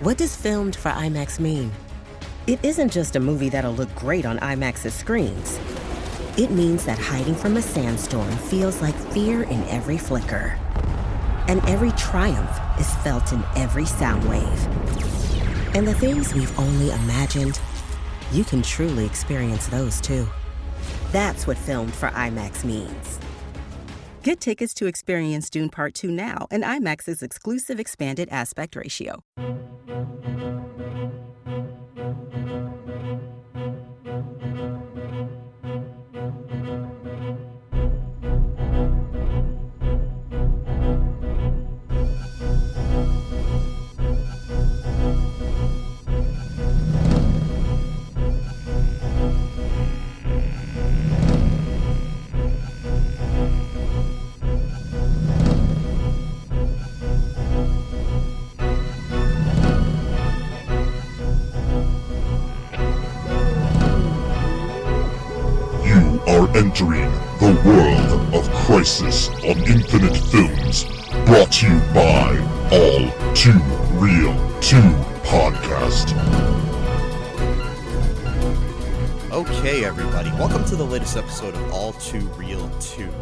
What does filmed for IMAX mean? It isn't just a movie that'll look great on IMAX's screens. It means that hiding from a sandstorm feels like fear in every flicker. And every triumph is felt in every sound wave. And the things we've only imagined, you can truly experience those too. That's what filmed for IMAX means. Get tickets to experience Dune Part 2 now and IMAX's exclusive expanded aspect ratio. Entering the world of Crisis on Infinite Films, brought to you by All Too Real 2 Podcast. Okay, everybody, welcome to the latest episode of All Too Real 2.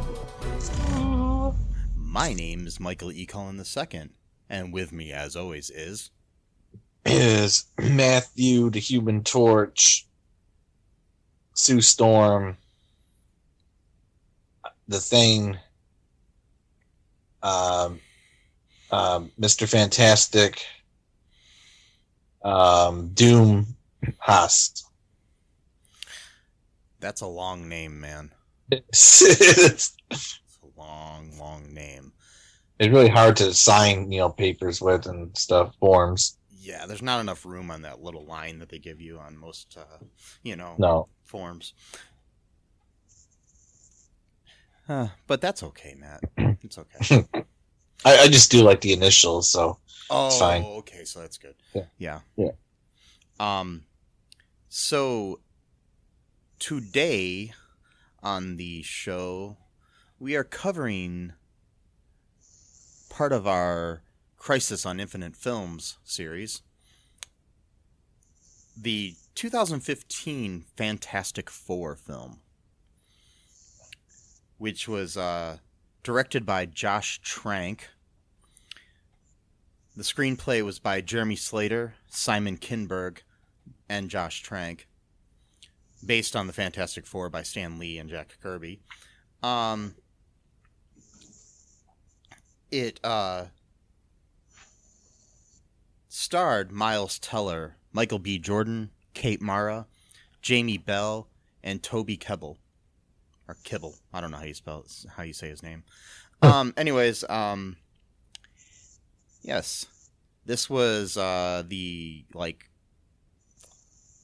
My name is Michael E. Cullen II, and with me, as always, is Matthew the Human Torch, Sue Storm, The Thing, Mr. Fantastic, Doom, Haas. That's a long name, man. It's a long name. It's really hard to sign, papers with and stuff, forms. Yeah, there's not enough room on that little line that they give you on most, forms. But that's okay, Matt. It's okay. I just do like the initials, so it's fine. Oh, okay, so that's good. Yeah. So today on the show, we are covering part of our Crisis on Infinite Films series, the 2015 Fantastic Four film, which was directed by Josh Trank. The screenplay was by Jeremy Slater, Simon Kinberg, and Josh Trank, based on the Fantastic Four by Stan Lee and Jack Kirby. It starred Miles Teller, Michael B. Jordan, Kate Mara, Jamie Bell, and Toby Kebbell. Or Kibble. I don't know how you say his name. Anyways, yes. This was the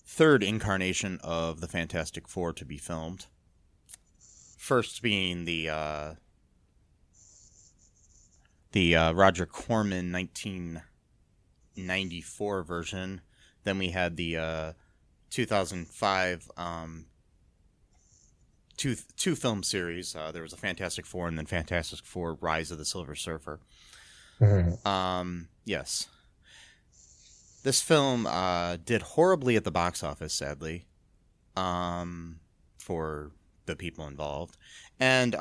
third incarnation of the Fantastic Four to be filmed. First being the Roger Corman 1994 version. Then we had the 2005 two film series. There was a Fantastic Four and then Fantastic Four Rise of the Silver Surfer. Mm-hmm. Yes. This film did horribly at the box office, sadly, for the people involved. And,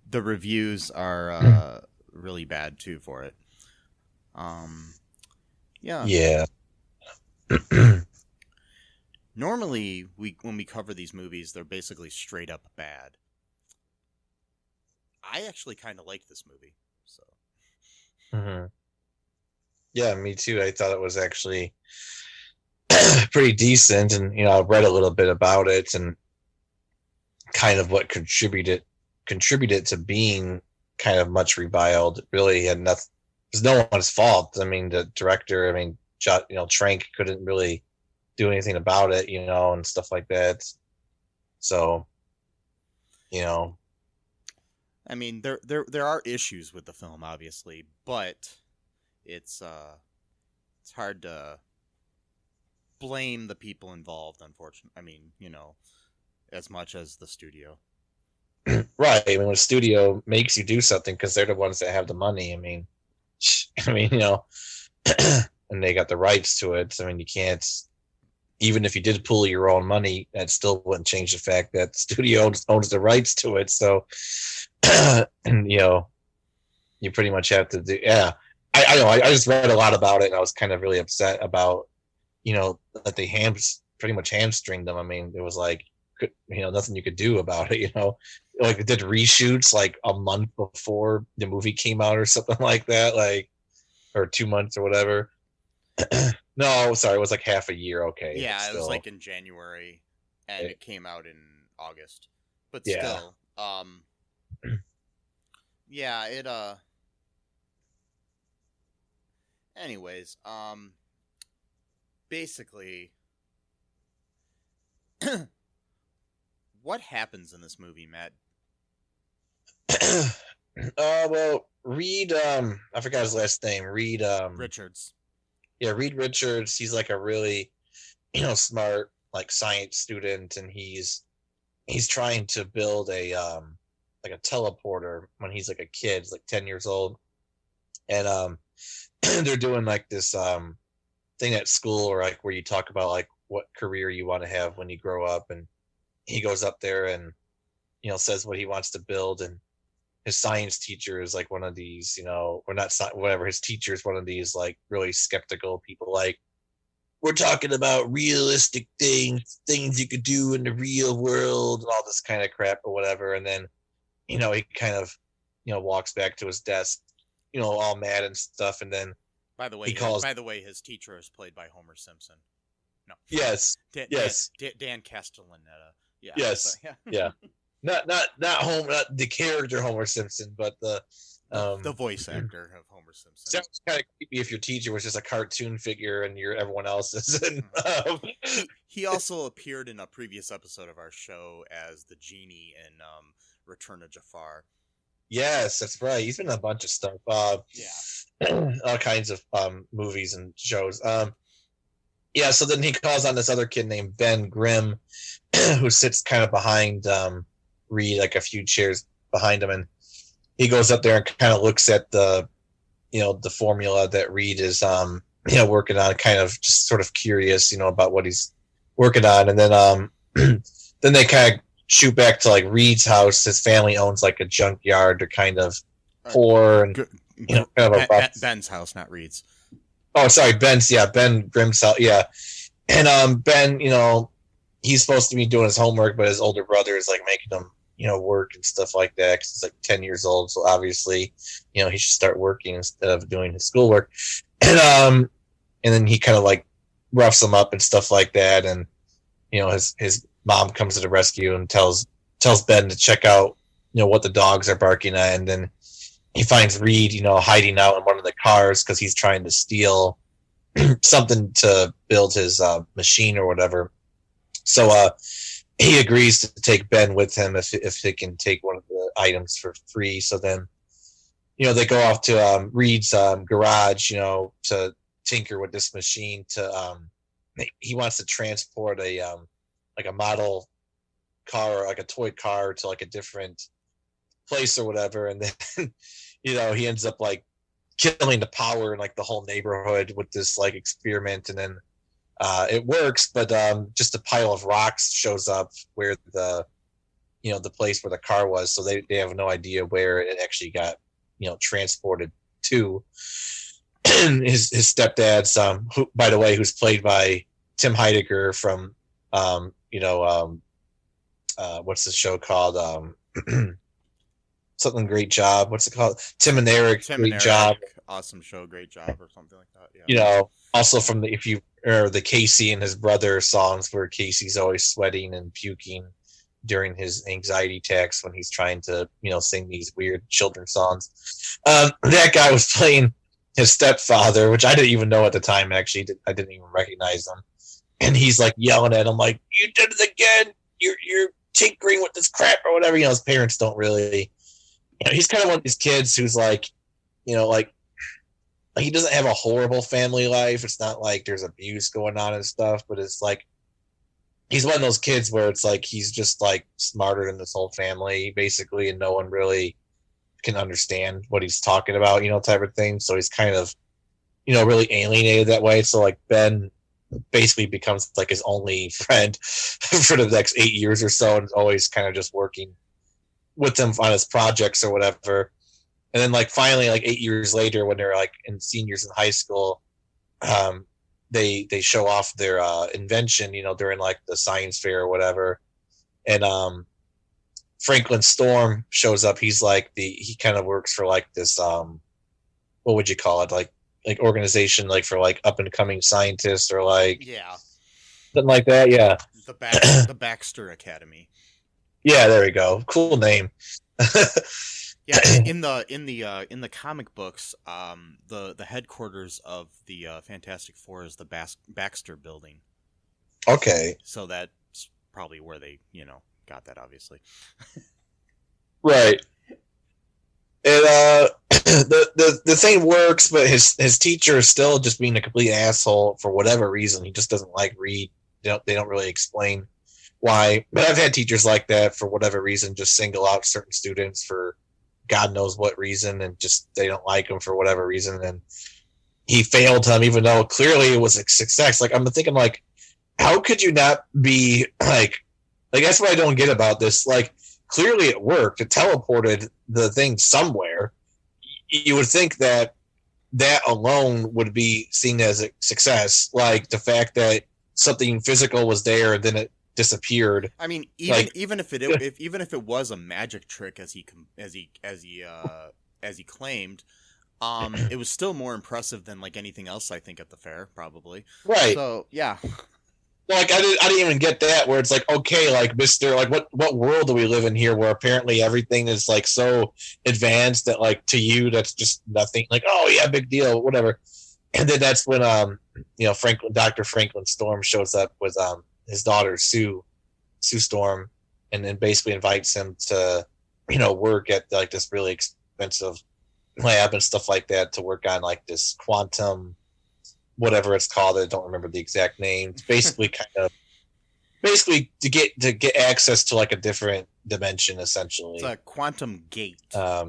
the reviews are really bad, too, for it. Yeah. Normally, when we cover these movies, they're basically straight up bad. I actually kind of like this movie, so. Mm-hmm. Yeah, me too. I thought it was actually pretty decent, and I read a little bit about it and kind of what contributed to being kind of much reviled. It really had nothing. It was no one's fault. I mean, the director. I mean, Trank couldn't really do anything about it, and stuff like that. So, I mean, there are issues with the film, obviously, but it's hard to blame the people involved, unfortunately. I mean, as much as the studio. Right. I mean, when a studio makes you do something because they're the ones that have the money. I mean, and they got the rights to it. I mean, you can't, even if you did pool your own money, that still wouldn't change the fact that the studio owns the rights to it. So, and you pretty much have to do. Yeah, I know. I just read a lot about it, and I was kind of really upset about that they pretty much hamstringed them. I mean, it was like nothing you could do about it. Like they did reshoots like a month before the movie came out or something like that, like or 2 months or whatever. No, sorry, it was like half a year. Okay, yeah, it was like in January, and it came out in August. But still, yeah, it anyways, basically, what happens in this movie, Matt? Well, Reed, I forgot his last name. Reed, Richards. Yeah, Reed Richards. He's like a really, smart like science student, and he's trying to build a like a teleporter when he's like a kid, he's like 10 years old, and they're doing like this thing at school, or like where you talk about like what career you want to have when you grow up, and he goes up there and says what he wants to build, and his science teacher is like one of these, or not, whatever. His teacher is one of these like really skeptical people. Like, we're talking about realistic things you could do in the real world, and all this kind of crap or whatever. And then, he kind of, walks back to his desk, all mad and stuff. And then, by the way, his teacher is played by Homer Simpson. No. Yes. Yes. Dan Castellaneta. Yeah. Yes. So, yeah. Not the character Homer Simpson, but the voice actor of Homer Simpson. Sounds kind of creepy if your teacher was just a cartoon figure and everyone else is. He also appeared in a previous episode of our show as the genie in Return of Jafar. Yes, that's right. He's been in a bunch of stuff. Yeah, all kinds of movies and shows. Yeah. So then he calls on this other kid named Ben Grimm, who sits kind of behind Reed, like a few chairs behind him, and he goes up there and kind of looks at the the formula that Reed is working on, kind of just sort of curious about what he's working on. And then then they kind of shoot back to like Reed's house. His family owns like a junkyard. They're kind of poor and kind of a rough... Ben's house, not Reed's. Oh, sorry, Ben's. Yeah, Ben Grimm's house. Yeah, and Ben, he's supposed to be doing his homework, but his older brother is like making him work and stuff like that, because he's like 10 years old. So obviously, he should start working instead of doing his schoolwork. And then he kind of like roughs him up and stuff like that. And, his mom comes to the rescue and tells Ben to check out, what the dogs are barking at. And then he finds Reed, hiding out in one of the cars because he's trying to steal something to build his machine or whatever. So, he agrees to take Ben with him if he can take one of the items for free. So then, they go off to Reed's garage, to tinker with this machine. He wants to transport a like a model car, like a toy car, to like a different place or whatever. And then, he ends up like killing the power in like the whole neighborhood with this like experiment. And then it works, but just a pile of rocks shows up where the place where the car was, so they have no idea where it actually got transported to. his stepdad's who, by the way, who's played by Tim Heidecker from what's the show called, something Great Job, what's it called, Tim and Eric, Great Job, awesome show, Great Job, or something like that. Yeah. Also from the Casey and his brother songs, where Casey's always sweating and puking during his anxiety attacks when he's trying to, sing these weird children's songs. That guy was playing his stepfather, which I didn't even know at the time. Actually, I didn't even recognize him. And he's like yelling at him, like, "You did it again! You're tinkering with this crap," or whatever. His parents don't really. He's kind of one of these kids who's like, like he doesn't have a horrible family life. It's not like there's abuse going on and stuff, but it's like he's one of those kids where it's like he's just like smarter than this whole family, basically, and no one really can understand what he's talking about, type of thing. So he's kind of really alienated that way. So like Ben basically becomes like his only friend for the next 8 years or so, and is always kind of just working with him on his projects or whatever. And then like finally, like 8 years later, when they're like in seniors in high school, they show off their invention, during like the science fair or whatever. And Franklin Storm shows up. He's like he kind of works for like this what would you call it, like organization, like for like up and coming scientists or like Yeah, something like that. Yeah, the Baxter Academy. yeah, there we go. Cool name. Yeah, in the comic books, the headquarters of the Fantastic Four is the Baxter Building. Okay. So that's probably where they, got that, obviously. Right. And the thing works, but his teacher is still just being a complete asshole for whatever reason. He just doesn't like Reed. They don't really explain why. But I've had teachers like that for whatever reason, just single out certain students for God knows what reason, and just they don't like him for whatever reason. And he failed him, even though clearly it was a success. Like I'm thinking, like, how could you not be like that's what I don't get about this. Like clearly it worked. It teleported the thing somewhere. You would think that alone would be seen as a success. Like the fact that something physical was there and then it disappeared. I mean, even if it was a magic trick as he claimed, it was still more impressive than like anything else I think at the fair, probably. Right. So yeah. Like I didn't even get that, where it's like, okay, like Mr. like what world do we live in here where apparently everything is like so advanced that like to you that's just nothing, like, oh yeah, big deal, whatever. And then that's when Dr. Franklin Storm shows up with his daughter Sue Storm, and then basically invites him to work at like this really expensive lab and stuff like that, to work on like this quantum whatever it's called. I don't remember the exact name. It's basically to get access to like a different dimension, essentially. It's a quantum gate. There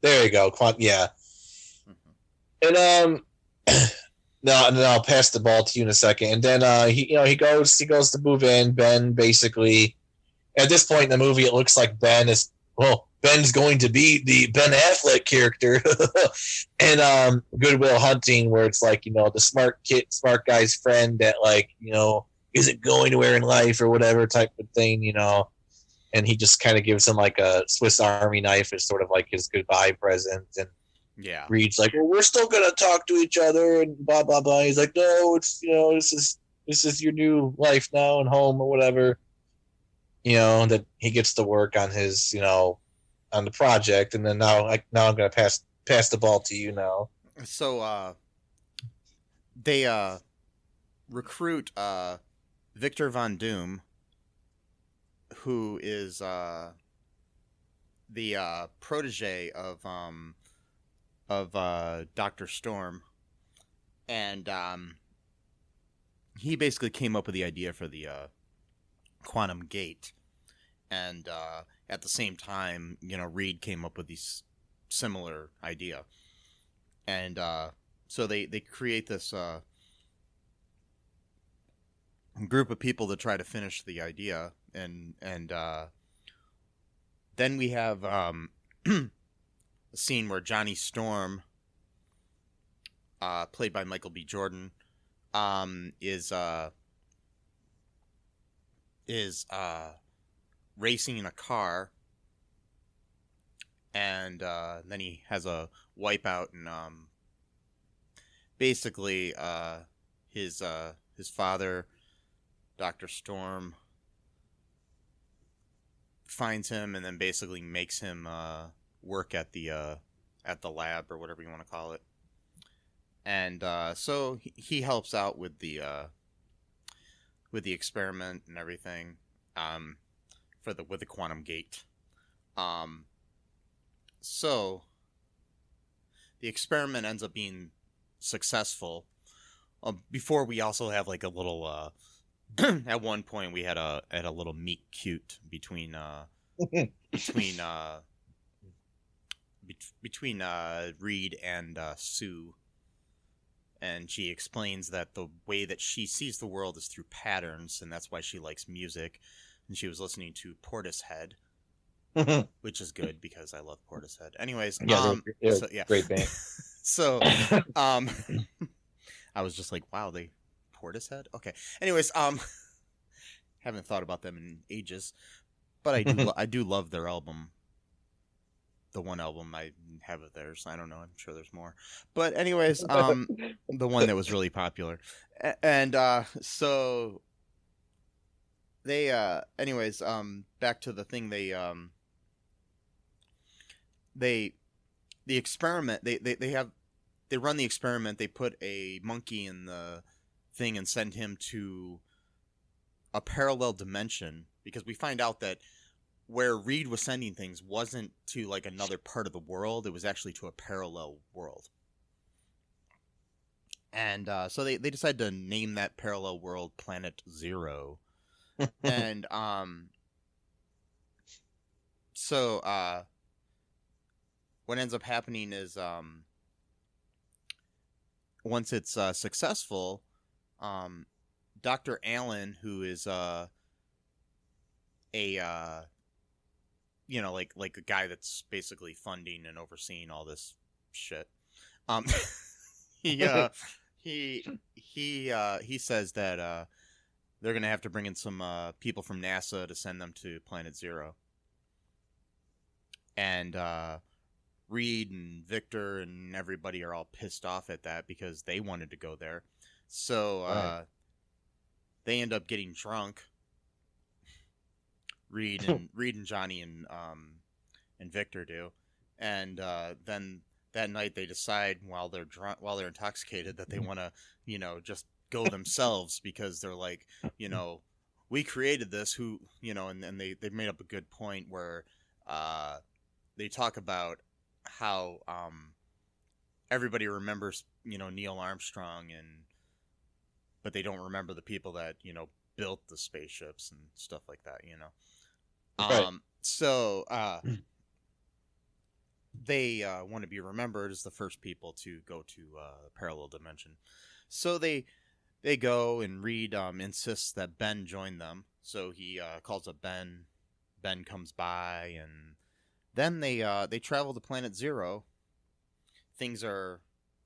you go. Yeah. Mm-hmm. And no, I'll pass the ball to you in a second. And then he goes to move in. Ben basically, at this point in the movie, it looks like Ben's going to be the Ben Affleck character. And Good Will Hunting, where it's like, the smart guy's friend that like, isn't going anywhere in life or whatever type of thing, and he just kind of gives him like a Swiss Army knife as sort of like his goodbye present. And yeah, Reed's like, well, we're still going to talk to each other and blah, blah, blah. He's like, no, it's, this is your new life now and home or whatever, that he gets to work on his, on the project. And then now I'm going to pass the ball to you now. So they recruit Victor Von Doom, who is the protege of Dr. Storm, and he basically came up with the idea for the quantum gate. And at the same time, Reed came up with this similar idea. And so they create this group of people to try to finish the idea. And then we have a scene where Johnny Storm, played by Michael B. Jordan, is racing in a car, and then he has a wipeout, and basically his father, Dr. Storm, finds him and then basically makes him work at the lab, or whatever you want to call it. And so he helps out with the experiment and everything, with the quantum gate. So the experiment ends up being successful. Before, we also have like a little at one point we had a little meet cute between Reed and Sue, and she explains that the way that she sees the world is through patterns, and that's why she likes music. And she was listening to Portishead, which is good because I love Portishead. Anyways, Yeah, they're so, yeah. great band. So, I was just like, wow, they Portishead? Okay. Anyways, haven't thought about them in ages, but I do love their album. The one album I have of theirs. I don't know. I'm sure there's more. But anyways, the one that was really popular. And so they anyways, back to the thing the experiment they run the experiment. They put a monkey in the thing and send him to a parallel dimension, because we find out that where Reed was sending things wasn't to like another part of the world. It was actually to a parallel world. And so they decided to name that parallel world Planet Zero. And so what ends up happening is once it's successful, Dr. Allen, who is a like a guy that's basically funding and overseeing all this shit. He says that they're gonna have to bring in some people from NASA to send them to Planet Zero. And Reed and Victor and everybody are all pissed off at that because they wanted to go there. So Right. They end up getting drunk. Reed and Johnny and Victor do, and then that night they decide while they're intoxicated that they want to just go themselves, because they're like, we created this, who and they made up a good point where they talk about how everybody remembers Neil Armstrong, but they don't remember the people that built the spaceships and stuff like that. Right. So they want to be remembered as the first people to go to a parallel dimension. So they go, and Reed insists that Ben join them. So he calls up Ben. Ben comes by, and then they travel to Planet Zero. Things are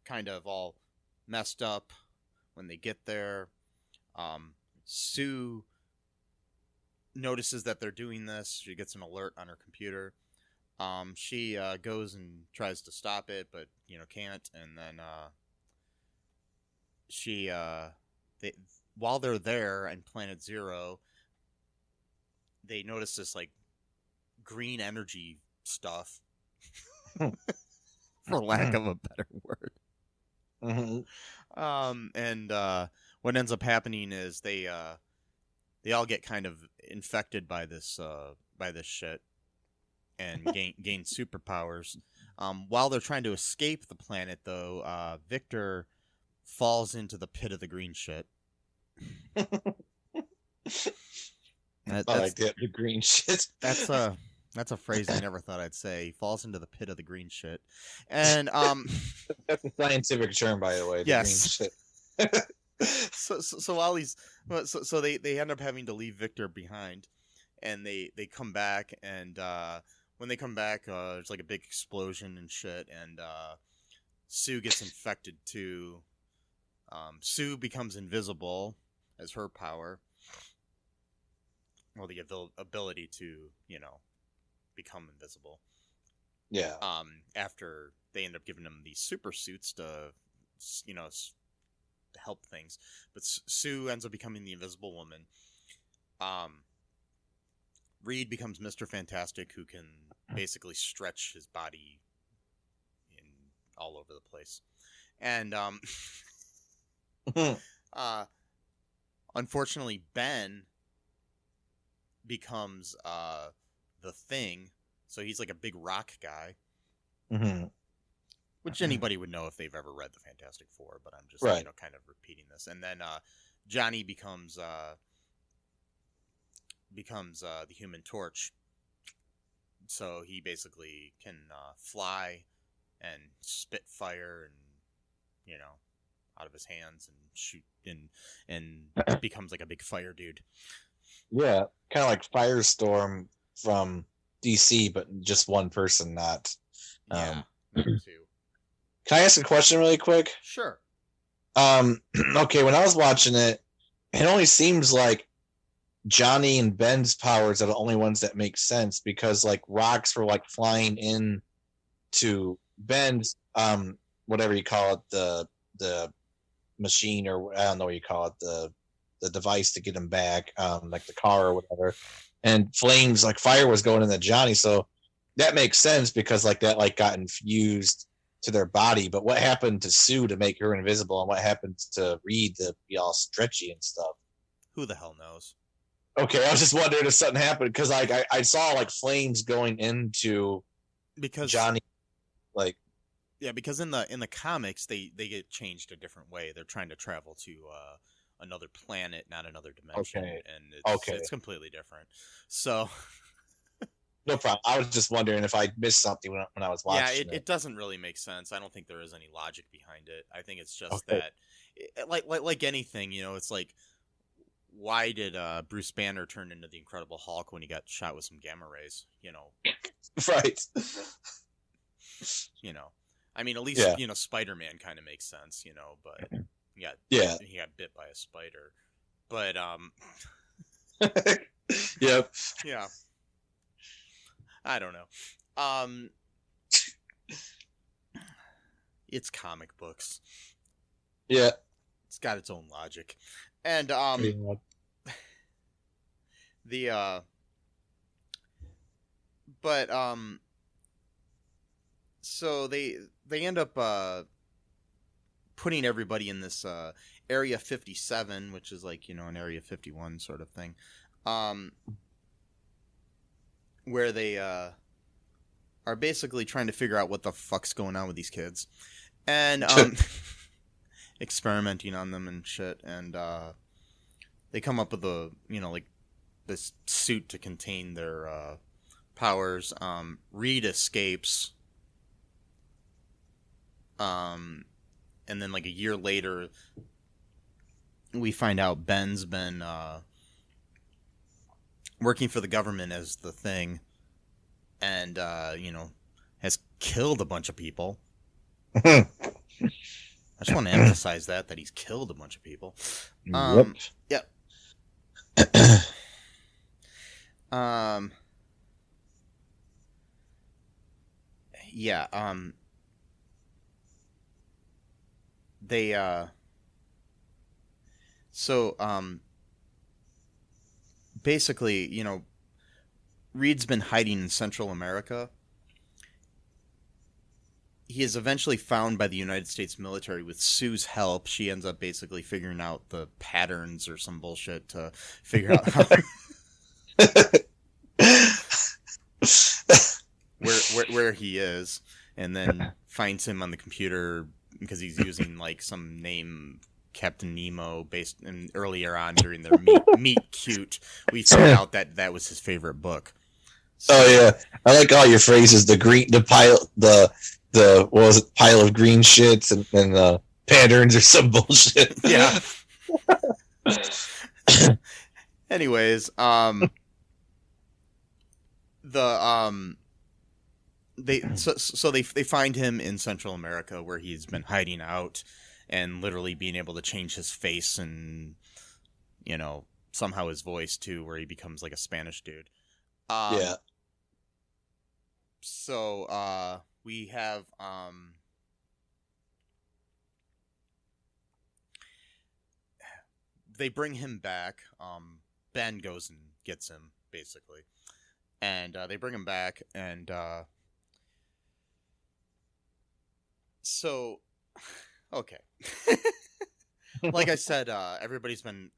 kind of all messed up when they get there. Sue notices that they're doing this. She gets an alert on her computer. She goes and tries to stop it, but can't. And then while they're there in Planet Zero, they notice this like green energy stuff, for lack of a better word. Mm-hmm. And what ends up happening is they all get kind of infected by this shit and gain superpowers. While they're trying to escape the planet, though, Victor falls into the pit of the green shit. I like that, the green shit. That's a phrase I never thought I'd say. He falls into the pit of the green shit, and That's a scientific term, by the way. The yes. green shit. So while so they end up having to leave Victor behind, and they come back, and when they come back, there's like a big explosion and shit, and Sue gets infected too. Sue becomes invisible as her power, or the ability to become invisible. Yeah. After they end up giving them these super suits to help things, but Sue ends up becoming the Invisible Woman. Reed becomes Mr. Fantastic, who can basically stretch his body in all over the place, and unfortunately Ben becomes the Thing, so he's like a big rock guy. Mm-hmm. Which anybody would know if they've ever read the Fantastic Four, but I'm just right. Kind of repeating this. And then Johnny becomes the Human Torch, so he basically can fly and spit fire and out of his hands and shoot and becomes like a big fire dude. Yeah, kind of like Firestorm from DC, but just one person, not. Yeah, that too. Can I ask a question really quick? Sure. Okay, when I was watching it, it only seems like Johnny and Ben's powers are the only ones that make sense, because like rocks were like flying in to Ben's whatever you call it, the machine, or I don't know what you call it, the device to get him back, like the car or whatever, and flames, like fire was going into Johnny, so that makes sense because like that like got infused to their body. But what happened to Sue to make her invisible, and what happened to Reed to be all stretchy and stuff? Who the hell knows? Okay, I was just wondering if something happened, because like I saw like flames going into Because Johnny, like because in the comics they get changed a different way. They're trying to travel to another planet, not another dimension, Okay. and Okay. it's completely different. So no problem. I was just wondering if I missed something when I was watching it doesn't really make sense. I don't think there is any logic behind it. I think it's just Okay. that, like anything, it's like, why did Bruce Banner turn into the Incredible Hulk when he got shot with some gamma rays? Right. I mean, at least Yeah. Spider-Man kind of makes sense, but he got bit by a spider. But Yep. yeah, I don't know. It's comic books. Yeah. It's got its own logic, and Pretty much. so they end up putting everybody in this Area 57, which is like an Area 51 sort of thing, where they are basically trying to figure out what the fuck's going on with these kids, and experimenting on them and shit, and they come up with like this suit to contain their powers. Reed escapes, and then like a year later we find out Ben's been working for the government as the Thing, and has killed a bunch of people. I just want to emphasize that he's killed a bunch of people. Yep. Yep. Yeah. They basically, Reed's been hiding in Central America. He is eventually found by the United States military with Sue's help. She ends up basically figuring out the patterns or some bullshit to figure out how where he is, and then finds him on the computer because he's using like some name, Captain Nemo, based in earlier on during their meet cute. We found out that was his favorite book. So, oh yeah, I like all your phrases. The what was it, pile of green shits and patterns or some bullshit. Yeah. Anyways, they find him in Central America where he's been hiding out and literally being able to change his face and somehow his voice too, where he becomes like a Spanish dude. Yeah. So we have they bring him back. Ben goes and gets him basically, and they bring him back, and so okay. Like I said, everybody's been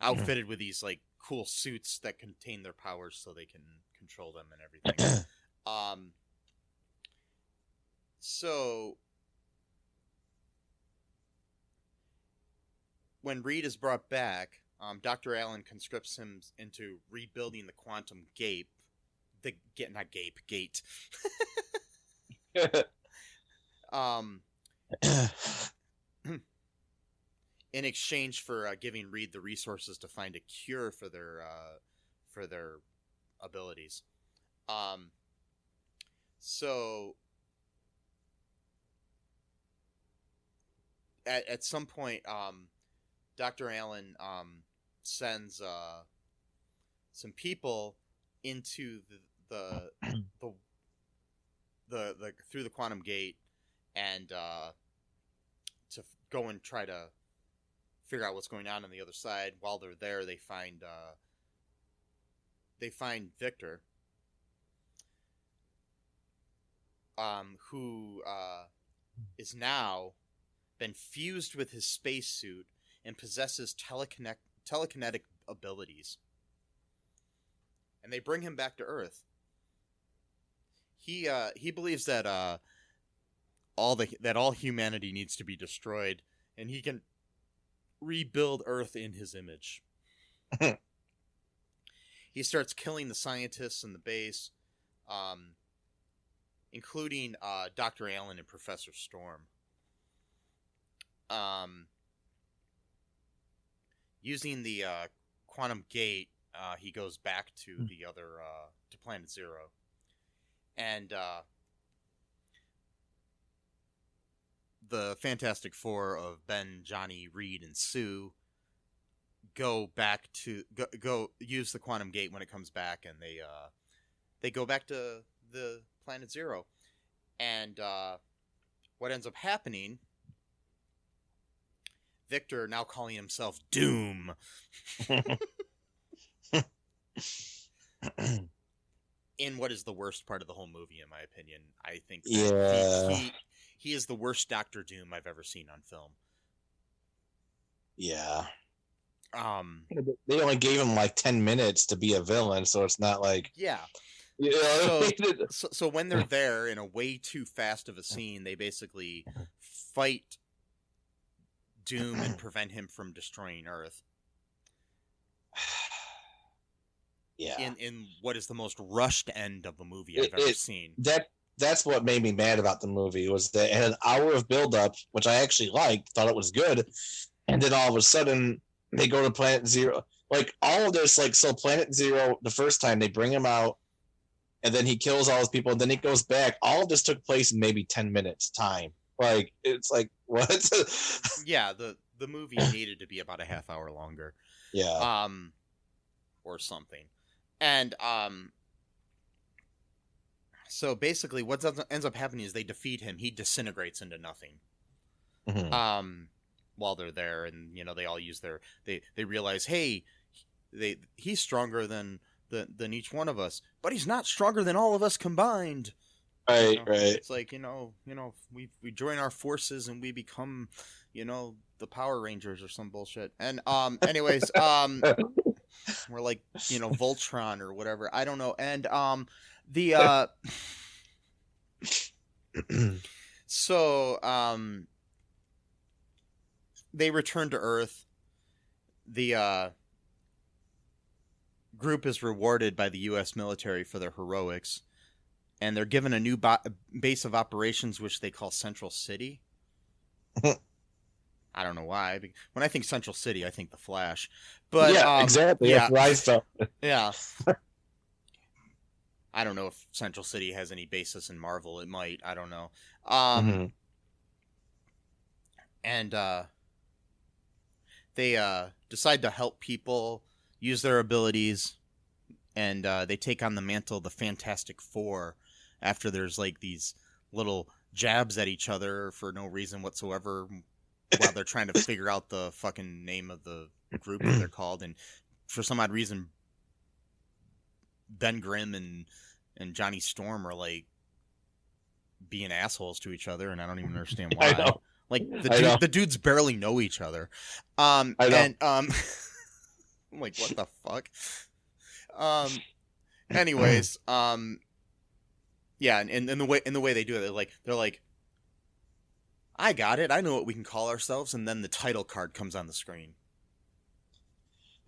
outfitted with these like cool suits that contain their powers so they can control them and everything. So when Reed is brought back, Dr. Allen conscripts him into rebuilding the quantum gate. Gate. in exchange for giving Reed the resources to find a cure for their abilities. So at some point, Dr. Allen sends some people into the through the quantum gate, and to go and try to figure out what's going on the other side. While they're there, they find Victor, who is now been fused with his spacesuit and possesses telekinetic abilities. And they bring him back to Earth. He believes that all humanity needs to be destroyed, and he can rebuild Earth in his image. He starts killing the scientists in the base, including Dr. Allen and Professor Storm. Using the quantum gate, he goes back to the other to Planet Zero, and the Fantastic Four of Ben, Johnny, Reed, and Sue go back to go use the quantum gate when it comes back, and they go back to the Planet Zero, and what ends up happening, Victor, now calling himself Doom, in what is the worst part of the whole movie, in my opinion. I think that he is the worst Doctor Doom I've ever seen on film. Yeah. They only gave him like 10 minutes to be a villain, so it's not like... Yeah. So when they're there in a way too fast of a scene, they basically fight Doom and prevent him from destroying Earth. Yeah. In what is the most rushed end of a movie I've ever seen. That's what made me mad about the movie, was that it had an hour of build-up, which I actually liked, thought it was good, and then all of a sudden they go to Planet Zero. Like, all of this, like, so Planet Zero, the first time they bring him out, and then he kills all his people, and then he goes back. All of this took place in maybe 10 minutes time. Like, it's like, what? Yeah, the movie needed to be about a half hour longer. Yeah. Or something. And so basically what ends up happening is they defeat him. He disintegrates into nothing. Mm-hmm. While they're there, and they all use they realize, hey, he's stronger than each one of us, but he's not stronger than all of us combined. Right. It's like, we join our forces and we become, the Power Rangers or some bullshit. And anyways, we're like, Voltron or whatever. I don't know. And so they return to Earth. The group is rewarded by the U.S. military for their heroics, and they're given a new base of operations, which they call Central City. I don't know why. When I think Central City, I think The Flash. But yeah, exactly. Yeah. That's what I felt. Yeah. I don't know if Central City has any basis in Marvel. It might. I don't know. And they decide to help people use their abilities, and they take on the mantle of the Fantastic Four after there's like these little jabs at each other for no reason whatsoever while they're trying to figure out the fucking name of the group that they're called. And for some odd reason, Ben Grimm and Johnny Storm are like being assholes to each other, and I don't even understand why. Like the dudes barely know each other. And I'm like, what the fuck? Anyways, yeah, and the way they do it, they're like, I got it. I know what we can call ourselves, and then the title card comes on the screen.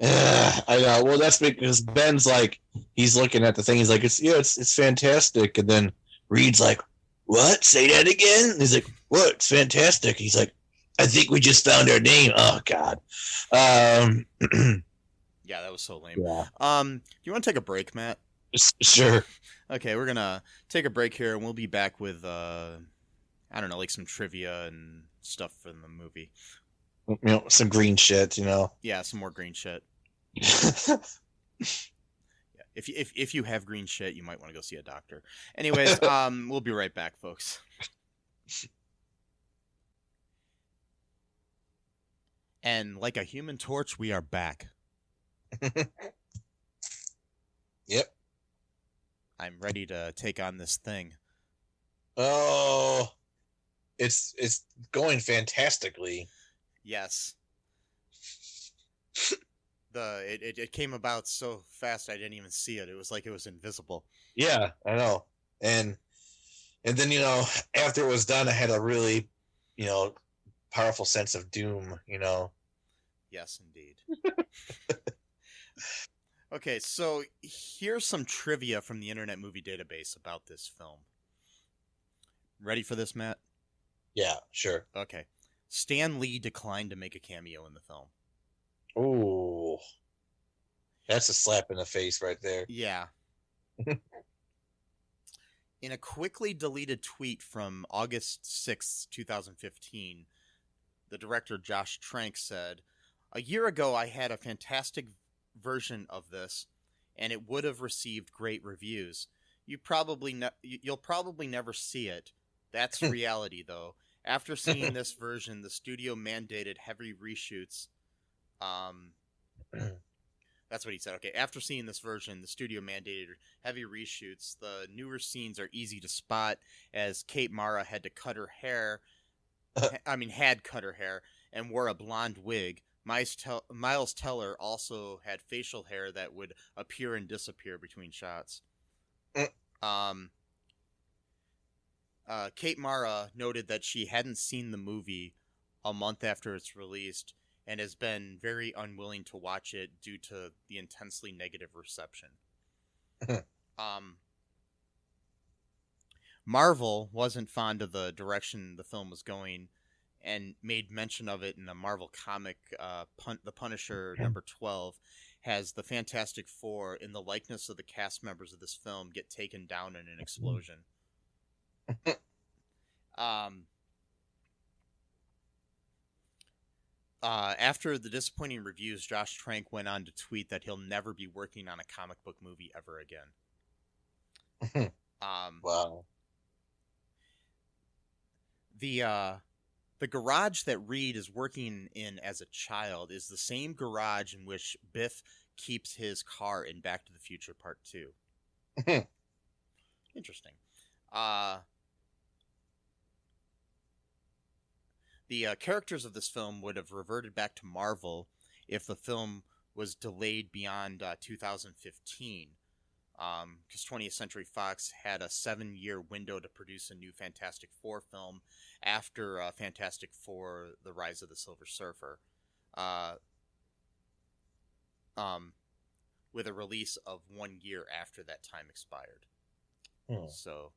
I know. Well, that's because Ben's like, he's looking at the thing. He's like, it's fantastic. And then Reed's like, what? Say that again? And he's like, what? It's fantastic. He's like, I think we just found our name. Oh God. Yeah, that was so lame. Yeah. Do you want to take a break, Matt? Sure. Okay, we're gonna take a break here, and we'll be back with I don't know, like some trivia and stuff from the movie. Some green shit. Yeah, some more green shit. Yeah, if you have green shit, you might want to go see a doctor. Anyways, we'll be right back, folks. And like a human torch, we are back. Yep. I'm ready to take on this thing. Oh, it's going fantastically. Yes. It came about so fast I didn't even see it. It was like it was invisible. Yeah, I know. And then after it was done, I had a really powerful sense of doom. Yes, indeed. Okay, so here's some trivia from the Internet Movie Database about this film. Ready for this, Matt? Yeah, sure. Okay. Stan Lee declined to make a cameo in the film. Ooh, that's a slap in the face right there. Yeah. In a quickly deleted tweet from August 6th, 2015, the director Josh Trank said, "A year ago I had a fantastic version of this, and it would have received great reviews. You'll probably never see it. That's reality, though. After seeing this version, the studio mandated heavy reshoots." That's what he said. Okay, after seeing this version, the studio mandated heavy reshoots. The newer scenes are easy to spot, as Kate Mara had cut her hair and wore a blonde wig. Miles Teller also had facial hair that would appear and disappear between shots. Kate Mara noted that she hadn't seen the movie a month after it's released and has been very unwilling to watch it due to the intensely negative reception. Marvel wasn't fond of the direction the film was going and made mention of it in a Marvel comic. The Punisher #12 has the Fantastic Four in the likeness of the cast members of this film get taken down in an explosion. After the disappointing reviews, Josh Trank went on to tweet that he'll never be working on a comic book movie ever again. Wow. The garage that Reed is working in as a child is the same garage in which Biff keeps his car in Back to the Future Part 2. Interesting. The characters of this film would have reverted back to Marvel if the film was delayed beyond 2015. Because 20th Century Fox had a 7-year window to produce a new Fantastic Four film after Fantastic Four: The Rise of the Silver Surfer, with a release of 1 year after that time expired. So,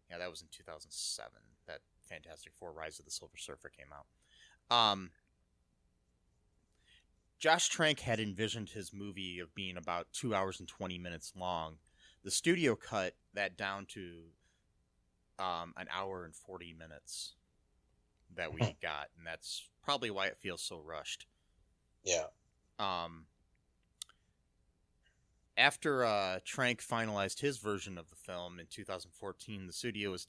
yeah, that was in 2007 that Fantastic Four: Rise of the Silver Surfer came out. Josh Trank had envisioned his movie of being about 2 hours and 20 minutes long. The studio cut that down to an hour and 40 minutes that we got, and that's probably why it feels so rushed. Yeah. After Trank finalized his version of the film in 2014, the studio was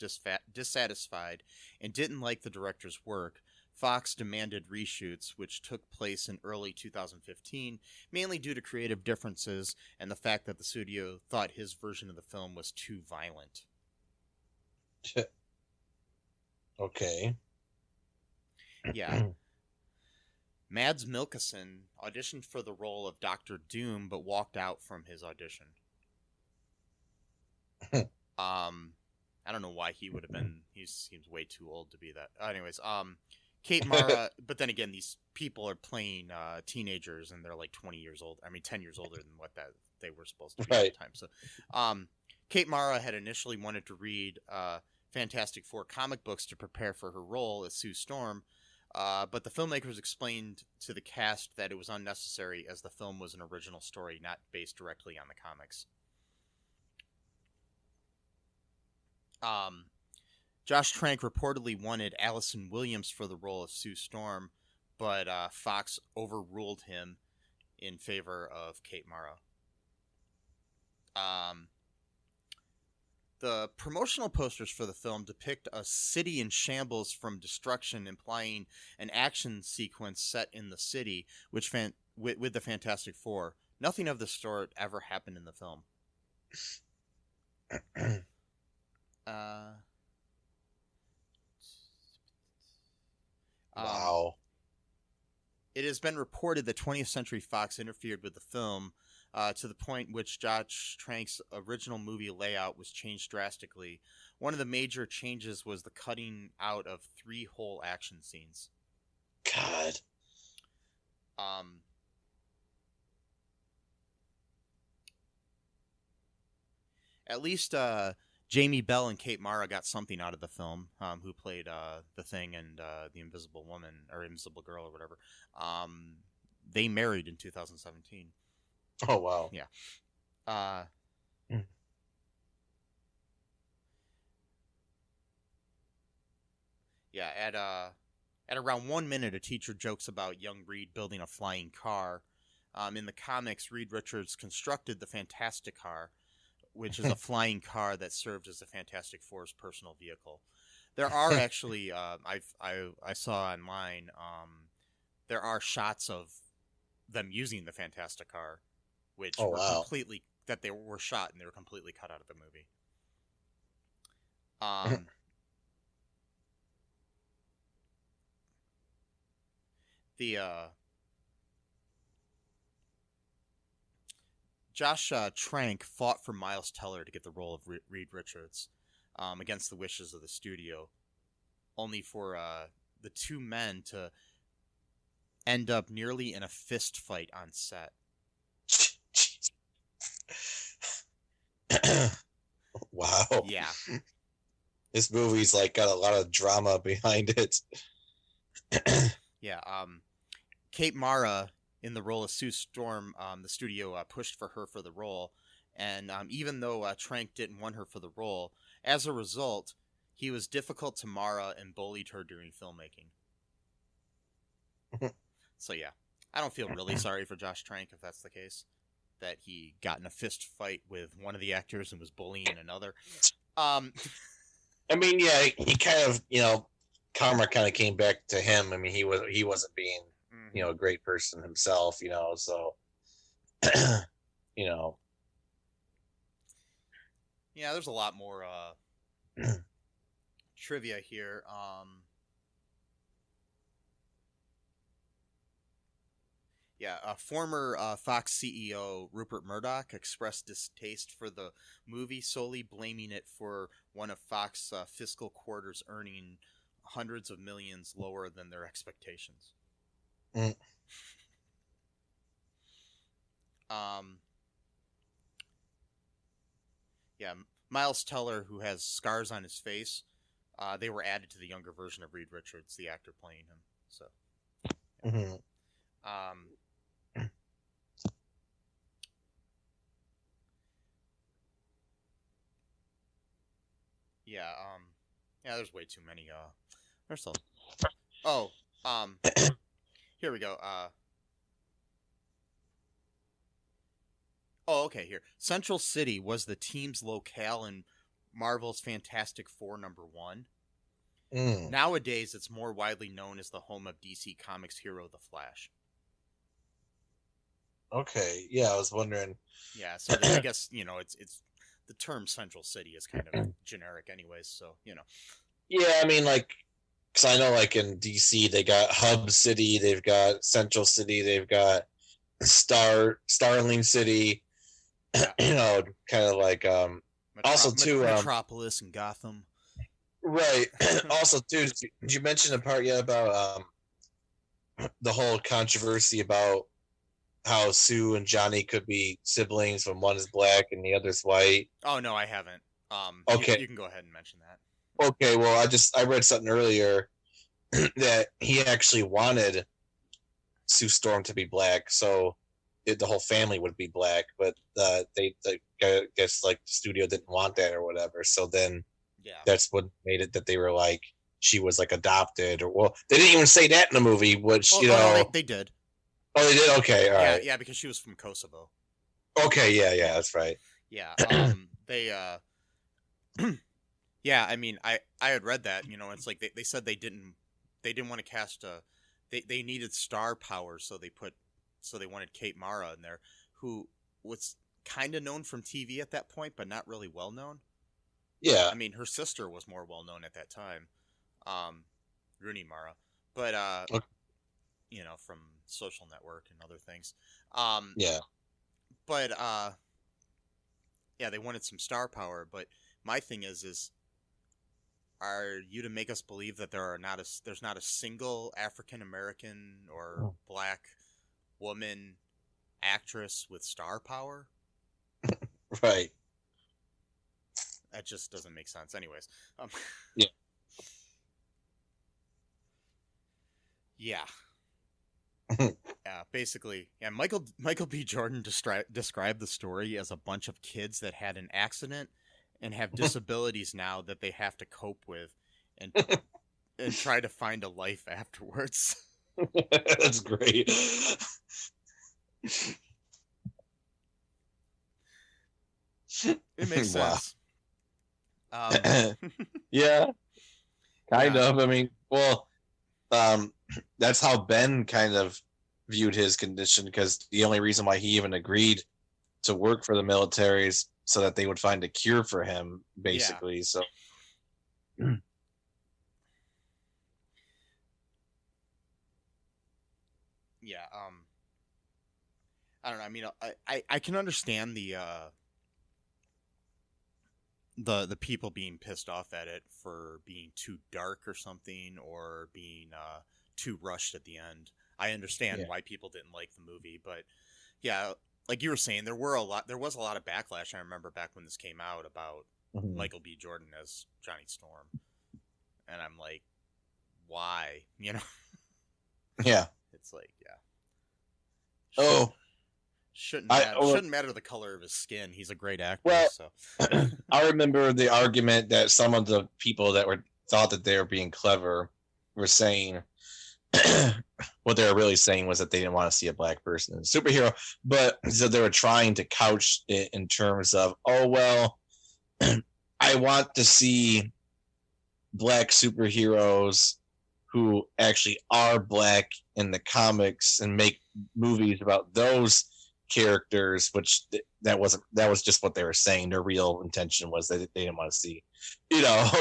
dissatisfied and didn't like the director's work. Fox demanded reshoots, which took place in early 2015, mainly due to creative differences and the fact that the studio thought his version of the film was too violent. Okay. Yeah. Mads Mikkelsen auditioned for the role of Dr. Doom, but walked out from his audition. I don't know why he would have been. He seems way too old to be that. Anyways, Kate Mara. But then again, these people are playing teenagers, and they're like 20 years old. I mean, 10 years older than what that they were supposed to be at the time. So, Kate Mara had initially wanted to read Fantastic Four comic books to prepare for her role as Sue Storm, But the filmmakers explained to the cast that it was unnecessary as the film was an original story, not based directly on the comics. Josh Trank reportedly wanted Allison Williams for the role of Sue Storm, but Fox overruled him in favor of Kate Mara. The promotional posters for the film depict a city in shambles from destruction, implying an action sequence set in the city, with the Fantastic Four. Nothing of the sort ever happened in the film. Wow. It has been reported that 20th Century Fox interfered with the film to the point which Josh Trank's original movie layout was changed drastically. One of the major changes was the cutting out of 3 whole action scenes. God. At least Jamie Bell and Kate Mara got something out of the film, who played the Thing and the Invisible Woman, or Invisible Girl, or whatever. They married in 2017. Oh, wow. Yeah. Yeah, at around 1 minute, a teacher jokes about young Reed building a flying car. In the comics, Reed Richards constructed the Fantastic Car, which is a flying car that served as the Fantastic Four's personal vehicle. There are actually, I saw online, there are shots of them using the Fantastic Car, which were completely, that they were shot and they were completely cut out of the movie. Josh Trank fought for Miles Teller to get the role of Reed Richards, against the wishes of the studio, only for the two men to end up nearly in a fist fight on set. Wow. Yeah. This movie's like got a lot of drama behind it. Yeah. Kate Mara, in the role of Sue Storm, the studio pushed for her for the role, and even though Trank didn't want her for the role, as a result, he was difficult to Mara and bullied her during filmmaking. So yeah, I don't feel really sorry for Josh Trank if that's the case, that he got in a fist fight with one of the actors and was bullying another. I mean, yeah, he kind of, karma kind of came back to him. I mean, he wasn't being, a great person himself, so, Yeah, there's a lot more trivia here. Former Fox CEO Rupert Murdoch expressed distaste for the movie, solely blaming it for one of Fox fiscal quarters earning hundreds of millions lower than their expectations. Miles Teller, who has scars on his face, they were added to the younger version of Reed Richards, the actor playing him. So, there's way too many. There's some. Here we go. Okay, here. Central City was the team's locale in Marvel's Fantastic Four #1. Nowadays, it's more widely known as the home of DC Comics hero The Flash. Okay, yeah, I was wondering. Yeah, so I guess, it's the term Central City is kind of generic anyways, so, Yeah, I mean, because I know, in DC, they got Hub City, they've got Central City, they've got Starling City, kind of also, too... Metropolis and Gotham. Right. Also, too, did you mention the part yet about the whole controversy about how Sue and Johnny could be siblings when one is black and the other's white? Oh, no, I haven't. Okay. You can go ahead and mention that. Okay, well, I read something earlier that he actually wanted Sue Storm to be black, so the whole family would be black. But I guess like the studio didn't want that or whatever. So then that's what made it that they were like she was like adopted, or well, they didn't even say that in the movie, which they did. Oh, they did. Okay, all right. Yeah, because she was from Kosovo. Okay, yeah, that's right. Yeah, they yeah, I mean, I had read that, it's like they said they didn't want to cast they needed star power, so they wanted Kate Mara in there, who was kind of known from TV at that point, but not really well known. Yeah, I mean, her sister was more well known at that time, Rooney Mara, but from Social Network and other things. Yeah, but yeah, they wanted some star power, but my thing is are you to make us believe that there's not a single African American or black woman actress with star power? right. That just doesn't make sense. Anyways, yeah. Yeah. Yeah, basically, yeah. Michael B. Jordan described the story as a bunch of kids that had an accident and have disabilities now that they have to cope with, and try to find a life afterwards. That's great. It makes sense. Yeah, kind of. I mean, well, that's how Ben kind of viewed his condition, because the only reason why he even agreed to work for the military is so that they would find a cure for him, basically. Yeah. So yeah, I don't know. I mean, I can understand the people being pissed off at it for being too dark or something, or being too rushed at the end. I understand why people didn't like the movie, but yeah, like you were saying, there was a lot of backlash. I remember back when this came out about Michael B. Jordan as Johnny Storm, and I'm like, why? Yeah. It's like, shouldn't matter the color of his skin. He's a great actor. Well, so. I remember the argument that some of the people that thought that they were being clever were saying what they were really saying was that they didn't want to see a black person as a superhero, but so they were trying to couch it in terms of, oh, well, I want to see black superheroes who actually are black in the comics and make movies about those characters, which that was just what they were saying. Their real intention was that they didn't want to see,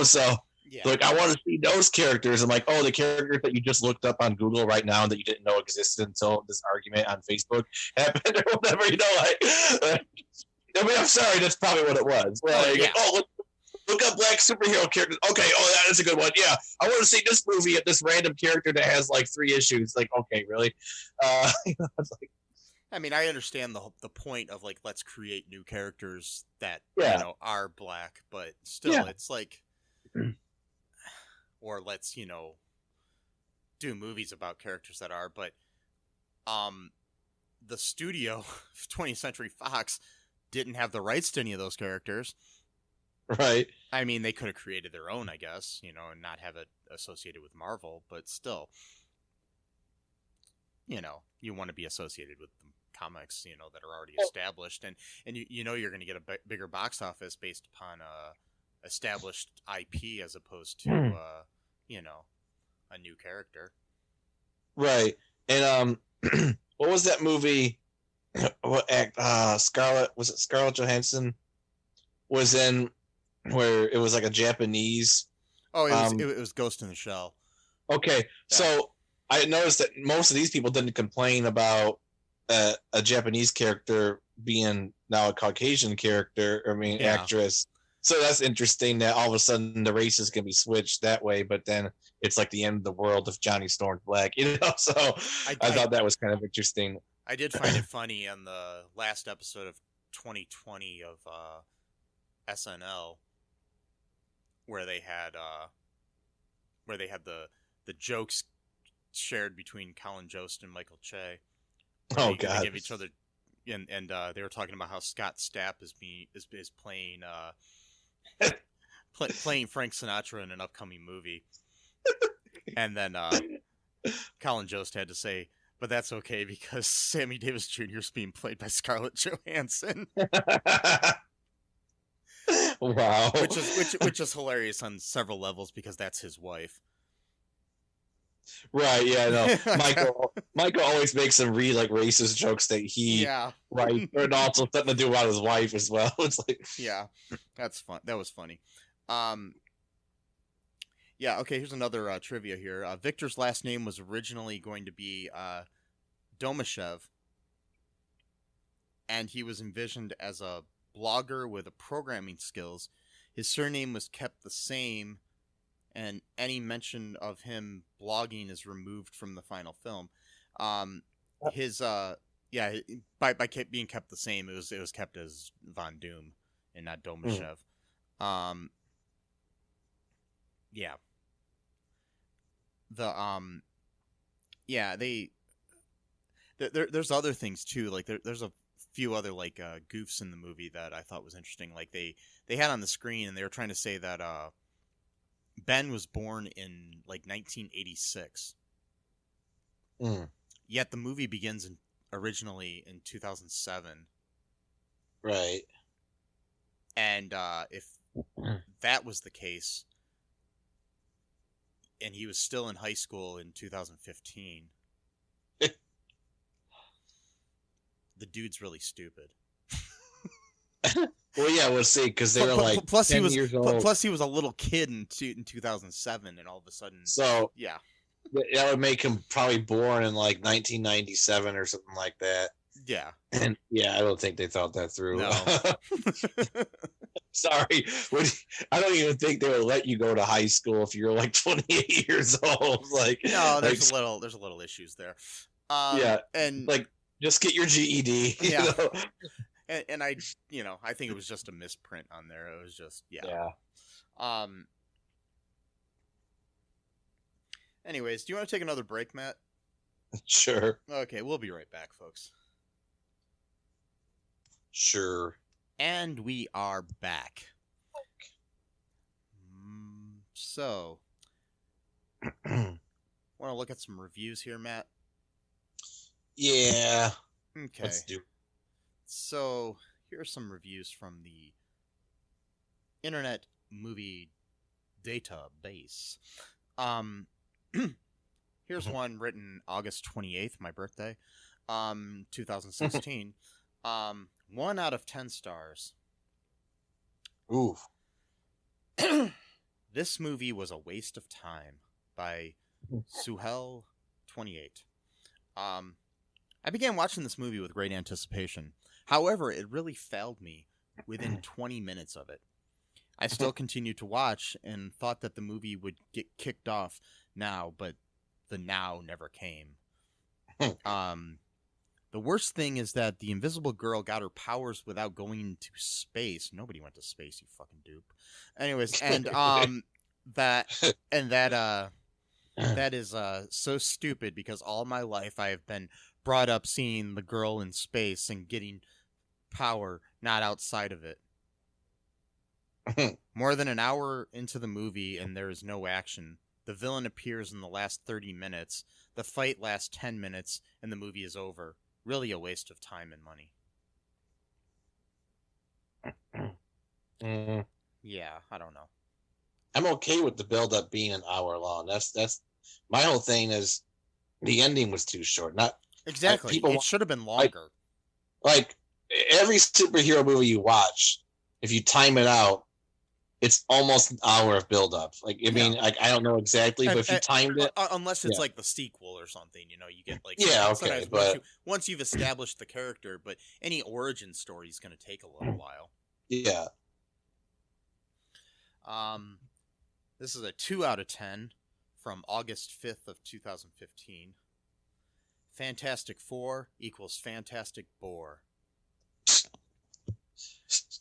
so like, I want to see those characters. I'm like, oh, the characters that you just looked up on Google right now that you didn't know existed until this argument on Facebook happened or whatever, I mean, I'm sorry, that's probably what it was. Look up black superhero characters. Okay, that is a good one. Yeah, I want to see this movie at this random character that has like 3 issues. Like, okay, really? It's like, I mean, I understand the point of like, let's create new characters that are black, but still, it's like, or let's do movies about characters that are. But the studio, 20th Century Fox, didn't have the rights to any of those characters. Right. I mean, they could have created their own, I guess, and not have it associated with Marvel, but still, you want to be associated with the comics, that are already established, and you're going to get a bigger box office based upon established IP as opposed to a new character. Right. And what was that movie? What act? Scarlett Johansson was in, where it was like a Japanese. Oh, it was Ghost in the Shell. Okay, so I noticed that most of these people didn't complain about a Japanese character being now a Caucasian character. Actress. So that's interesting that all of a sudden the races can be switched that way, but then it's like the end of the world if Johnny Storm's black, So I thought that was kind of interesting. I did find it funny on the last episode of 2020 of SNL, where they had the jokes shared between Colin Jost and Michael Che. Oh They God! give each other, and they were talking about how Scott Stapp is playing playing Frank Sinatra in an upcoming movie, and then Colin Jost had to say, "But that's okay because Sammy Davis Jr. is being played by Scarlett Johansson." Wow. which is hilarious on several levels because that's his wife. Right, yeah, no. Michael always makes some really racist jokes that he Yeah. writes, and also something to do about his wife as well. It's like, yeah, that's fun. That was funny. Yeah, okay, here's another trivia here. Victor's last name was originally going to be Domashev, and he was envisioned as a blogger with programming skills. His surname was kept the same, and any mention of him blogging is removed from the final film. His by being kept the same, it was kept as Von Doom and not Domashev. Yeah. There's other things too. Like there's a few other goofs in the movie that I thought was interesting. Like they had on the screen and they were trying to say that Ben was born in 1986. Yet the movie begins originally in 2007. right. And if that was the case, and he was still in high school in 2015, the dude's really stupid. Well, yeah, we'll see, because they were plus 10 he was years old. plus he was a little kid in 2007, and all of a sudden, So yeah, that would make him probably born in 1997 or something like that. yeah, And yeah, I don't think they thought that through. no. Sorry, I don't even think they would let you go to high school if you're 28 years old. No, there's a little issues there. Yeah, and just get your GED. Yeah. You know? And I think it was just a misprint on there. It was just Yeah. Anyways, do you want to take another break, Matt? Sure. Okay, we'll be right back, folks. Sure. And we are back. So, want to look at some reviews here, Matt? Yeah. Okay. Let's do. So, here are some reviews from the Internet Movie Database. Here's one written August 28th, my birthday, 2016. 1 out of 10 stars. Ooh. This movie was a waste of time by Suhel28. I began watching this movie with great anticipation. However, it really failed me within 20 minutes of it. I still continued to watch and thought that the movie would get kicked off now, but the now never came. The worst thing is that the invisible girl got her powers without going into space. Nobody went to space, you fucking dupe. Anyways, and that is so stupid because all my life I have been brought up seeing the girl in space and getting power, not outside of it. More than an hour into the movie and there is no action. The villain appears in the last 30 minutes. The fight lasts 10 minutes and the movie is over. Really a waste of time and money. Yeah, I don't know. I'm okay with the build-up being an hour long. That's my whole thing is the ending was too short. Not exactly. It should have been longer. Like every superhero movie you watch, if you time it out, it's almost an hour of build-up. I don't know exactly, but if you timed it, unless it's like the sequel or something, you get okay, but once you've established the character, but any origin story is going to take a little while. Yeah. This is a 2 out of 10 from August 5th of 2015. Fantastic Four equals Fantastic Bore.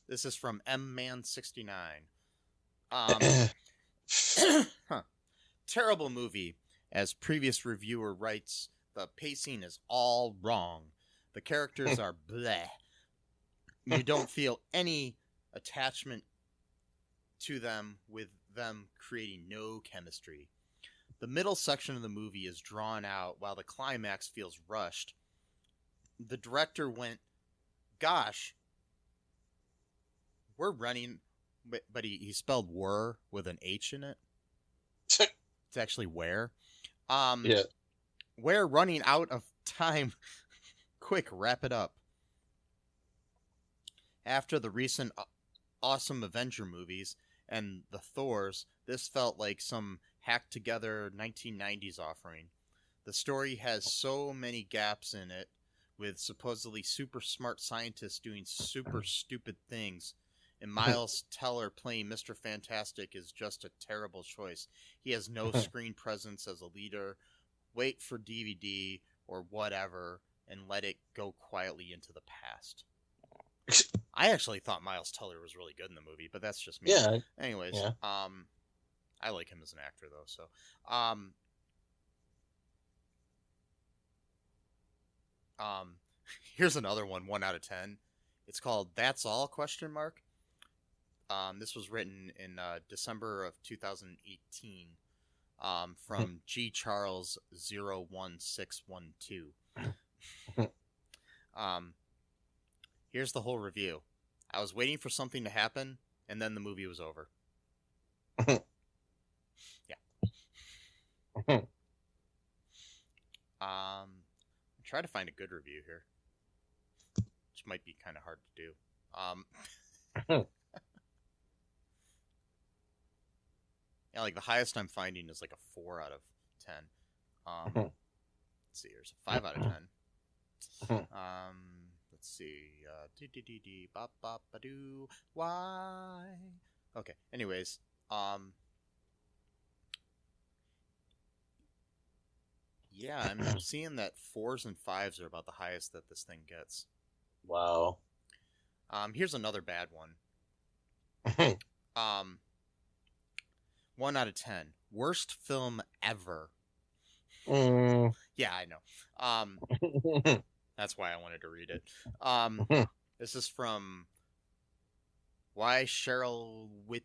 This is from MMan69. Terrible movie. As previous reviewer writes, the pacing is all wrong. The characters are bleh. You don't feel any attachment to them, with them creating no chemistry. The middle section of the movie is drawn out while the climax feels rushed. The director went, gosh, we're running, but he spelled were with an H in it. It's actually where. Yeah. We're running out of time. Quick, wrap it up. After the recent awesome Avenger movies and the Thors, this felt like some hacked together 1990s offering. The story has so many gaps in it, with supposedly super smart scientists doing super stupid things, and Miles Teller playing Mr. Fantastic is just a terrible choice. He has no screen presence as a leader. Wait for DVD or whatever and let it go quietly into the past. I actually thought Miles Teller was really good in the movie, but that's just me. Yeah. Anyways, Yeah. I like him as an actor though, so here's another one out of 10. It's called That's All ? This was written in December of 2018 from G. Charles 01612. Here's the whole review. I was waiting for something to happen, and then the movie was over. Yeah. Try to find a good review here, which might be kind of hard to do. Yeah, like the highest I'm finding is like a 4 out of 10. Let's see, here's a 5 out of 10. Let's see, why? Okay. Anyways, yeah, I'm seeing that 4s and 5s are about the highest that this thing gets. Wow. Here's another bad one. 1 out of 10. Worst film ever. Yeah, I know. That's why I wanted to read it. This is from Why Cheryl Whip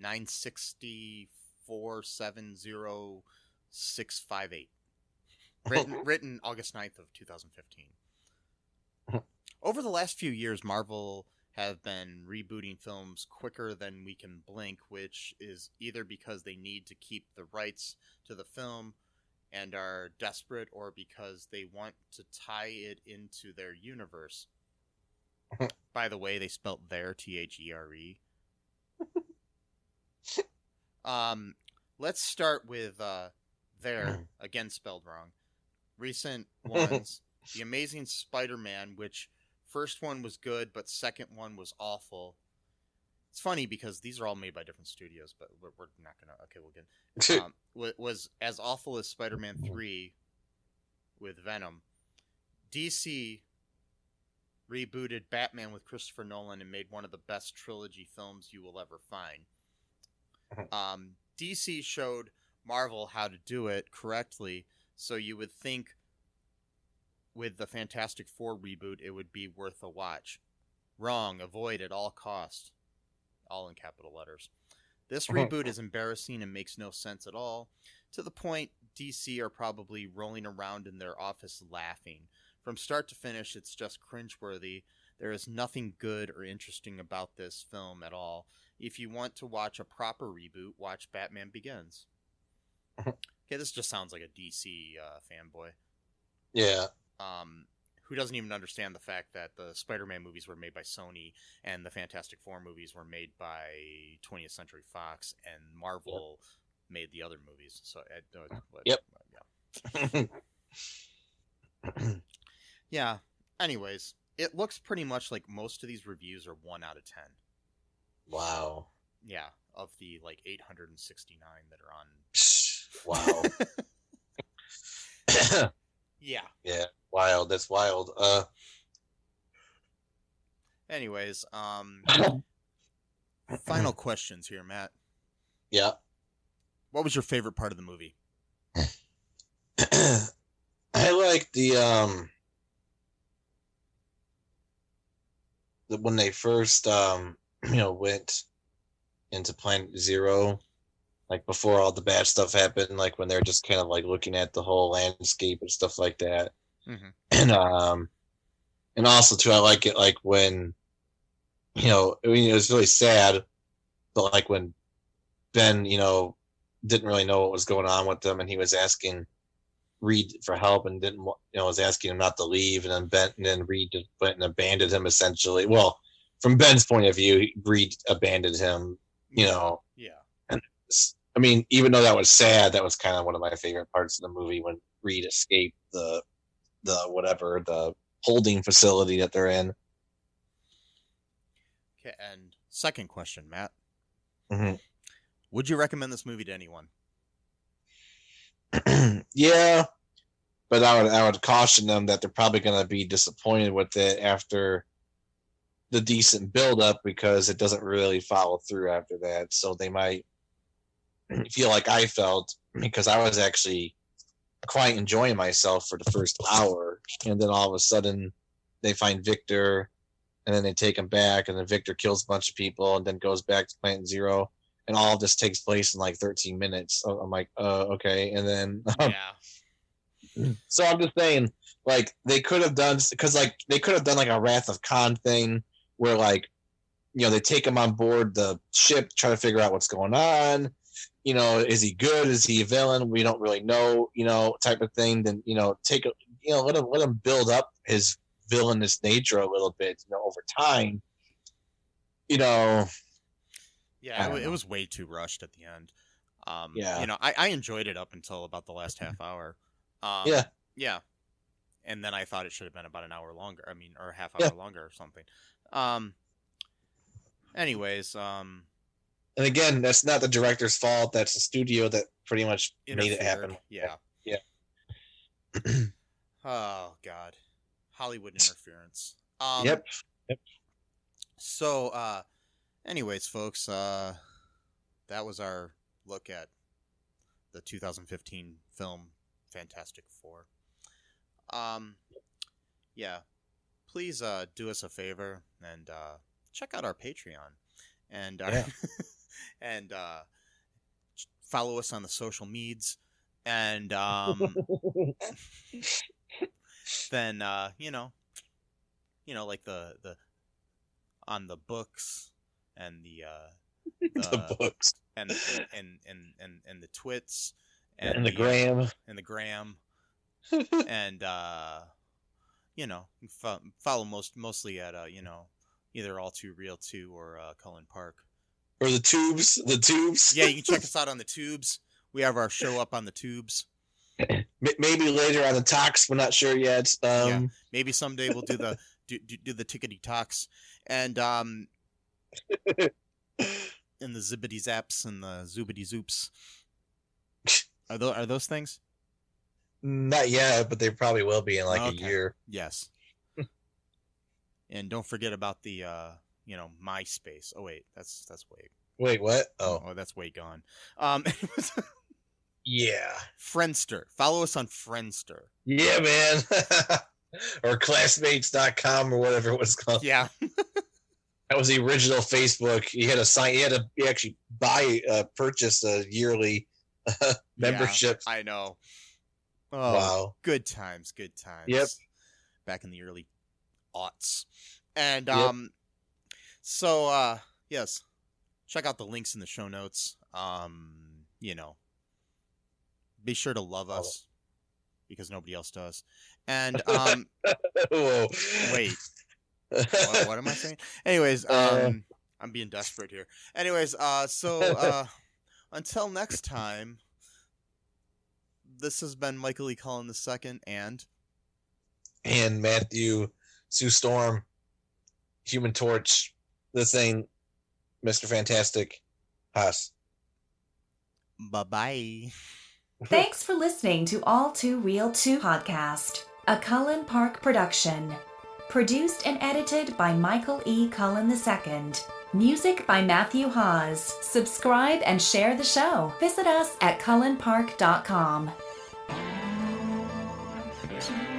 9647068. Written August 9th of 2015. Over the last few years, Marvel have been rebooting films quicker than we can blink, which is either because they need to keep the rights to the film and are desperate, or because they want to tie it into their universe. By the way, they spelt their, THERE. Let's start with there, again spelled wrong. Recent ones, The Amazing Spider-Man, which first one was good, but second one was awful. It's funny because these are all made by different studios, but we're not gonna. Okay, we'll get. Was as awful as Spider-Man 3 with Venom. DC rebooted Batman with Christopher Nolan and made one of the best trilogy films you will ever find. DC showed Marvel how to do it correctly, so you would think with the Fantastic Four reboot it would be worth a watch. Wrong. Avoid at all costs. All in capital letters. This reboot is embarrassing and makes no sense at all, to the point DC are probably rolling around in their office laughing. From start to finish, it's just cringeworthy. There is nothing good or interesting about this film at all. If you want to watch a proper reboot, watch Batman Begins. Okay, this just sounds like a DC fanboy. Yeah. Who doesn't even understand the fact that the Spider-Man movies were made by Sony and the Fantastic Four movies were made by 20th Century Fox, and Marvel made the other movies. So, yeah. Anyways, it looks pretty much like most of these reviews are 1 out of 10. Wow. Yeah, of the like 869 that are on. Wow. Yeah. Yeah. Wild. That's wild. Anyways, final questions here, Matt. Yeah. What was your favorite part of the movie? I like the when they first went into Planet Zero, like before all the bad stuff happened, like when they're just kind of like looking at the whole landscape and stuff like that. Mm-hmm. And also too, I like it like when I mean it was really sad, but like when Ben didn't really know what was going on with them, and he was asking Reed for help and didn't was asking him not to leave, and then Reed went and abandoned him essentially. Well, from Ben's point of view, Reed abandoned him. Yeah. And I mean, even though that was sad, that was kind of one of my favorite parts of the movie when Reed escaped the holding facility that they're in. Okay, and second question, Matt. Mm-hmm. Would you recommend this movie to anyone? Yeah, but I would caution them that they're probably going to be disappointed with it after the decent build up, because it doesn't really follow through after that. So they might feel like I felt, because I was actually quite enjoying myself for the first hour, and then all of a sudden they find Victor, and then they take him back, and then Victor kills a bunch of people and then goes back to Planet Zero, and all of this takes place in like 13 minutes. So I'm like, okay. And then Yeah. so I'm just saying, like, they could have done, because like they could have done like a Wrath of Khan thing where like they take him on board the ship, try to figure out what's going on. Is he good? Is he a villain? We don't really know, type of thing. Then let him build up his villainous nature a little bit, over time. Yeah, it was way too rushed at the end. Yeah. I enjoyed it up until about the last half hour. Yeah. And then I thought it should have been about an hour longer. I mean, or a half hour longer or something. Anyways, and again, that's not the director's fault. That's the studio that pretty much made it happen. Yeah. Oh God, Hollywood interference. Yep. So, anyways, folks, that was our look at the 2015 film Fantastic Four. Yeah, please do us a favor and check out our Patreon and and follow us on the social medias, and then like the on the books and the the books and the twits and the gram and follow mostly at either All Too Real 2 or Cullen Park, or the tubes. Yeah, you can check us out on the tubes. We have our show up on the tubes. Maybe later on the talks, we're not sure yet. Yeah, maybe someday we'll do the do the tickety talks and and the zippity zaps and the zoobity zoops. Are those things? Not yet, but they probably will be in like a year. Yes. And don't forget about the MySpace. Oh wait, that's way. Wait, what? Oh, that's way gone. Yeah. Friendster. Follow us on Friendster. Yeah, man. Or classmates.com or whatever it was called. Yeah. That was the original Facebook. You had to sign. You actually purchase a yearly membership. Yeah, I know. Oh, wow. Good times. Yep. Back in the early aughts. And yep. yes, check out the links in the show notes. Be sure to love us because nobody else does. And wait. What am I saying? Anyways, I'm being desperate here. Anyways, so until next time, this has been Michael E. Cullen II and Matthew Sue Storm, Human Torch, the Thing, Mr. Fantastic, Haas. Bye-bye. Thanks for listening to All Too Real 2 podcast, a Cullen Park production. Produced and edited by Michael E. Cullen II. Music by Matthew Haas. Subscribe and share the show. Visit us at cullenpark.com. teleportation.